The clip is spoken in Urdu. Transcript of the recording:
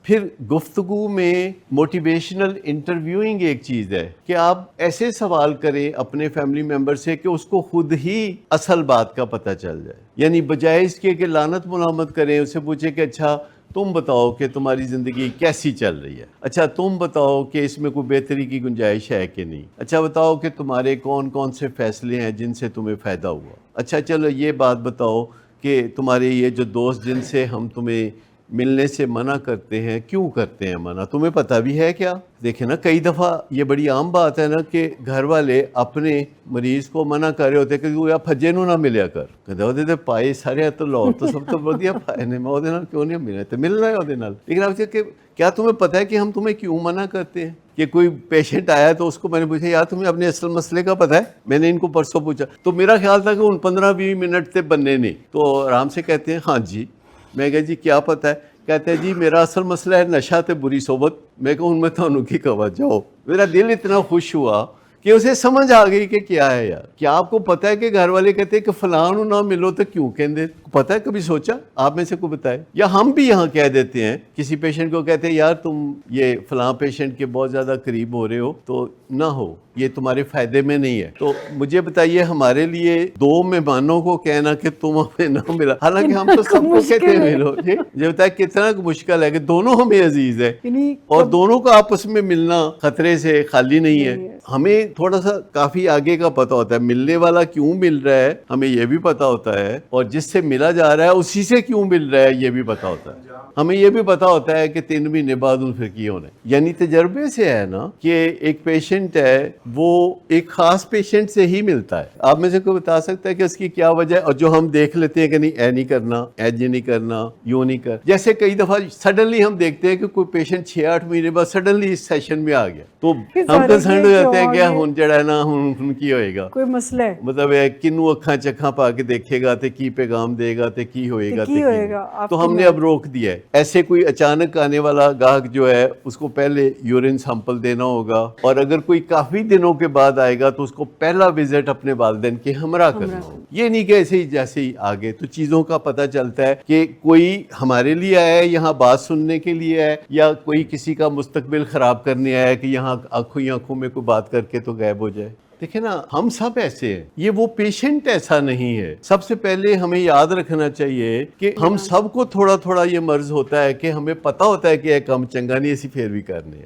پھر گفتگو میں موٹیویشنل انٹرویوئنگ ایک چیز ہے کہ آپ ایسے سوال کریں اپنے فیملی ممبر سے کہ اس کو خود ہی اصل بات کا پتہ چل جائے. یعنی بجائے اس کے کہ لعنت ملامت کریں، اسے پوچھیں کہ اچھا تم بتاؤ کہ تمہاری زندگی کیسی چل رہی ہے، اچھا تم بتاؤ کہ اس میں کوئی بہتری کی گنجائش ہے کہ نہیں، اچھا بتاؤ کہ تمہارے کون کون سے فیصلے ہیں جن سے تمہیں فائدہ ہوا، اچھا چلو یہ بات بتاؤ کہ تمہارے یہ جو دوست جن سے ہم تمہیں ملنے سے منع کرتے ہیں کیوں کرتے ہیں منع، تمہیں پتہ بھی ہے کیا. دیکھیں نا کئی دفعہ یہ بڑی عام بات ہے نا کہ گھر والے اپنے مریض کو منع کر رہے ہوتے کہ تو یا پھجے نو نہ ملیا کر، کہتے ہوتے تھے پائے سارے تو لاہور تو سب تو بڑھیا پائے نے، میں وہ کیوں نہیں ملنا، تو ملنا ہے وہ. لیکن آپ سے کہ کیا تمہیں پتہ ہے کہ ہم تمہیں کیوں منع کرتے ہیں؟ کہ کوئی پیشنٹ آیا تو اس کو میں نے پوچھا یار تمہیں اپنے اصل مسئلے کا پتہ ہے؟ میں نے ان کو پرسوں پوچھا تو میرا خیال تھا کہ ان 15-20 منٹ سے بننے نہیں، تو آرام سے کہتے ہیں ہاں جی. میں کہا جی کیا پتہ ہے؟ کہتے ہیں جی میرا اصل مسئلہ ہے نشہ تے بری صحبت. میں کہوں ان میں تو کی کہا جاؤ. میرا دل اتنا خوش ہوا کہ اسے سمجھ آ گئی کہ کیا ہے یار. کیا آپ کو پتہ ہے کہ گھر والے کہتے ہیں کہ فلاں نہ ملو تو کیوں کہندے؟ پتہ ہے کبھی سوچا؟ آپ میں سے کوئی بتائے. یا ہم بھی یہاں کہہ دیتے ہیں کسی پیشنٹ کو کہتے ہیں یار تم یہ فلاں پیشنٹ کے بہت زیادہ قریب ہو رہے ہو تو نہ ہو، یہ تمہارے فائدے میں نہیں ہے. تو مجھے بتائیے ہمارے لیے 2 مہمانوں کو کہنا کہ تم ہمیں نہ ملا، حالانکہ ہم تو سب کو کہتے ہیں ملو. یہ بتائے کتنا مشکل ہے کہ دونوں ہمیں عزیز ہے اور دونوں کو آپس میں ملنا خطرے سے خالی نہیں ہے. ہمیں تھوڑا سا کافی آگے کا پتہ ہوتا ہے، ملنے والا کیوں مل رہا ہے ہمیں یہ بھی پتہ ہوتا ہے، اور جس سے ملا جا رہا ہے اسی سے کیوں مل رہا ہے یہ بھی پتہ ہوتا ہے. ہمیں یہ بھی پتہ ہوتا ہے کہ 3 مہینے بعد ان پھر کی ہونا ہے. یعنی تجربے سے ہے نا کہ ایک پیشنٹ ہے وہ ایک خاص پیشنٹ سے ہی ملتا ہے. آپ میں سے کوئی بتا سکتا ہے کہ اس کی کیا وجہ ہے؟ اور جو ہم دیکھ لیتے ہیں کہ نہیں اے نہیں کرنا، ایج نہیں کرنا، یوں نہیں کر. جیسے کئی دفعہ سڈنلی ہم دیکھتے ہیں کہ کوئی پیشنٹ 6-8 مہینے بعد سڈنلی اس سیشن میں آ گیا تو ہم کنسرن ہو جاتے ہیں کہ ہن جڑا ہے نا ہن کی ہوئے گا، کوئی مسئلہ ہے، مطلب کنوں اکھاں چکھاں پا کے دیکھے گا تے کی پیغام دے گا تے کی ہوئے گا تے کی. تو ہم نے اب روک دیا ہے. ایسے کوئی اچانک آنے والا گاہک جو ہے اس کو پہلے یورین سیمپل دینا ہوگا، اور اگر کوئی کافی دنوں کے بعد آئے گا تو اس کو پہلا وزٹ اپنے والدین کے ہمراہ کرنا ہوگا. یہ نہیں کہ ایسے ہی جیسے ہی آگے. تو چیزوں کا پتہ چلتا ہے کہ کوئی ہمارے لیے آیا ہے یہاں بات سننے کے لیے ہے، یا کوئی کسی کا مستقبل خراب کرنے آیا ہے کہ یہاں آنکھوں میں کوئی بات کر کے تو غائب ہو جائے. دیکھیں نا ہم سب ایسے ہیں، یہ وہ پیشنٹ ایسا نہیں ہے. سب سے پہلے ہمیں یاد رکھنا چاہیے کہ ہم سب کو تھوڑا تھوڑا یہ مرض ہوتا ہے کہ ہمیں پتہ ہوتا ہے کہ یہ کام چنگا نہیں اسی پھر بھی کرنے